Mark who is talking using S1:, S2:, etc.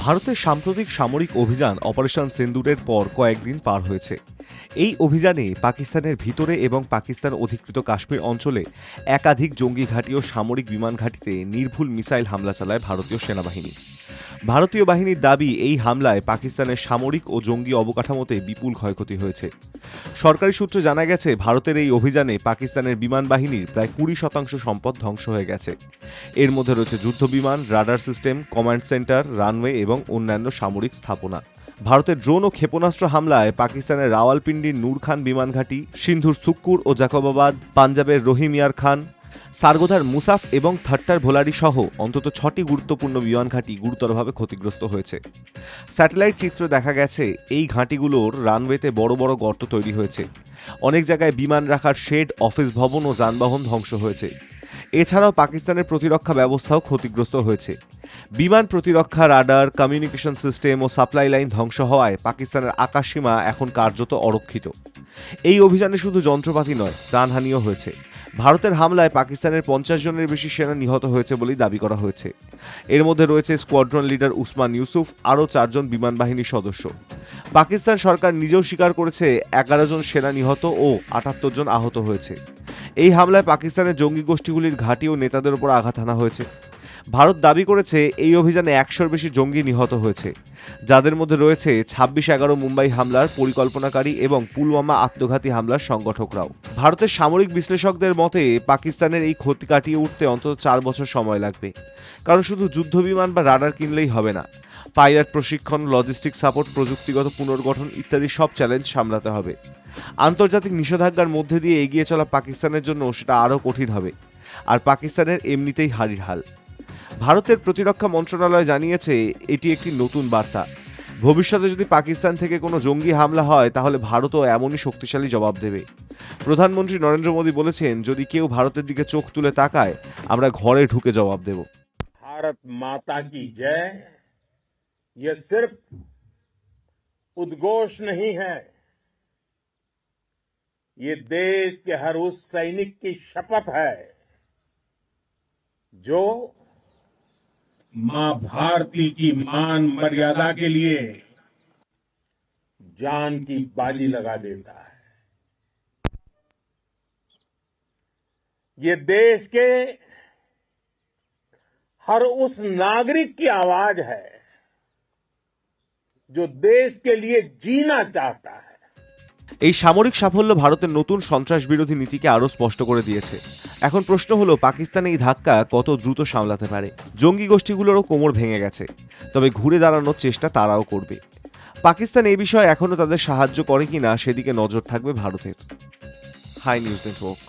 S1: ভারতের সাম্প্রতিক সামরিক অভিযান অপারেশন সিন্দুরের পর কয়েকদিন পার হয়েছে। এই অভিযানে পাকিস্তানের ভিতরে এবং পাকিস্তান অধিকৃত কাশ্মীর অঞ্চলে একাধিক জঙ্গি ঘাঁটি ও সামরিক বিমান ঘাঁটিতে নির্ভুল মিসাইল হামলা চালায় ভারতীয় সেনাবাহিনী। ভারতীয় বাহিনীর দাবি, এই হামলায় পাকিস্তানের সামরিক ও জঙ্গি অবকাঠামোতে বিপুল ক্ষয়ক্ষতি হয়েছে। সরকারি সূত্রে জানা গেছে, ভারতের এই অভিযানে পাকিস্তানের বিমান বাহিনীর প্রায় 20% সম্পদ ধ্বংস হয়ে গেছে। এর মধ্যে রয়েছে যুদ্ধবিমান, radar system, command centre, runway এবং অন্যান্য সামরিক স্থাপনা। ভারতের ড্রোন ও ক্ষেপণাস্ত্র হামলায় পাকিস্তানের রাওয়ালপিন্ডির নূর খান বিমান ঘাঁটি, সিন্ধুর সুক্কুর ও জাকবাবাদ, পাঞ্জাবের রহিমিয়ার খান, সারগোধার মুসাফ এবং থাট্টার ভোলারি সহ অন্তত 6টি গুরুত্বপূর্ণ বিমান ঘাঁটি গুরুতরভাবে ক্ষতিগ্রস্ত হয়েছে। স্যাটেলাইট চিত্রে দেখা গেছে, এই ঘাঁটিগুলোর রানওয়েতে বড় বড় গর্ত তৈরি হয়েছে। অনেক জায়গায় বিমান রাখার শেড, অফিস ভবন ও যানবাহন ধ্বংস হয়েছে। এছাড়াও পাকিস্তানের প্রতিরক্ষা ব্যবস্থাও ক্ষতিগ্রস্ত হয়েছে। বিমান প্রতিরক্ষা, রাডার, কমিউনিকেশন সিস্টেম ও সাপ্লাই লাইন ধ্বংস হওয়ায় পাকিস্তানের আকাশসীমা এখন কার্যত অরক্ষিত। এই অভিযানে শুধু যন্ত্রপাতি নয়, প্রাণহানিও হয়েছে। ভারতের হামলায় পাকিস্তানের 50 জনের বেশি সেনা নিহত হয়েছে বলেই দাবি করা হয়েছে। এর মধ্যে রয়েছে স্কোয়াড্রন লিডার উসমান ইউসুফ, আরও 4 জন বিমান বাহিনীর সদস্য। পাকিস্তান সরকার নিজেও স্বীকার করেছে 11 জন সেনা নিহত ও 78 জন আহত হয়েছে। এই হামলায় পাকিস্তানের জঙ্গি গোষ্ঠীগুলির ঘাঁটি ও নেতাদের উপর আঘাত হানা হয়েছে। ভারত দাবি করেছে, এই অভিযানে 100-র বেশি জঙ্গি নিহত হয়েছে, যাদের মধ্যে রয়েছে 26/11 মুম্বাই হামলার পরিকল্পনাকারী এবং পুলওয়ামা আত্মঘাতী হামলার সংগঠকরাও। ভারতের সামরিক বিশ্লেষকদের মতে, পাকিস্তানের এই ক্ষতি কাটিয়ে উঠতে অন্তত 4 বছর সময় লাগবে। কারণ শুধু যুদ্ধবিমান বা রাডার কিনলেই হবে না, পাইলট প্রশিক্ষণ, লজিস্টিক সাপোর্ট, প্রযুক্তিগত পুনর্গঠন ইত্যাদি সব চ্যালেঞ্জ সামলাতে হবে। আন্তর্জাতিক নিষেধাজ্ঞার মধ্যে দিয়ে এগিয়ে চলা পাকিস্তানের জন্য সেটা আরও কঠিন হবে। আর পাকিস্তানের এমনিতেই হারির হাল। ভারতের প্রতিরক্ষা মন্ত্রণালয় জানিয়েছে, এটি একটি নতুন বার্তা। ভবিষ্যতে যদি পাকিস্তান থেকে কোনো জঙ্গি হামলা হয়, তাহলে ভারতও এমনই শক্তিশালী জবাব দেবে। প্রধানমন্ত্রী নরেন্দ্র মোদী বলেছেন, যদি কেউ ভারতের দিকে চোখ তুলে তাকায়, আমরা ঘরে ঢুকে জবাব দেব।
S2: भारत माता की जय ये सिर्फ उद्घोष नहीं है, ये देश के हर उस सैनिक की शपथ है जो मां भारती की मान मर्यादा के लिए जान की बाजी लगा देता है। ये देश के हर उस नागरिक की आवाज है जो देश के लिए जीना चाहता है।
S1: এই সামরিক সাফল্য ভারতের নতুন সন্ত্রাস বিরোধী নীতিকে আরও স্পষ্ট করে দিয়েছে। এখন প্রশ্ন হলো, পাকিস্তান এই ধাক্কা কত দ্রুত সামলাতে পারে। জঙ্গি গোষ্ঠীগুলোরও কোমর ভেঙে গেছে, তবে ঘুরে দাঁড়ানোর চেষ্টা তারাও করবে। পাকিস্তান এই বিষয়ে এখনও তাদের সাহায্য করে কিনা, সেদিকে নজর থাকবে ভারতের। Hi news network.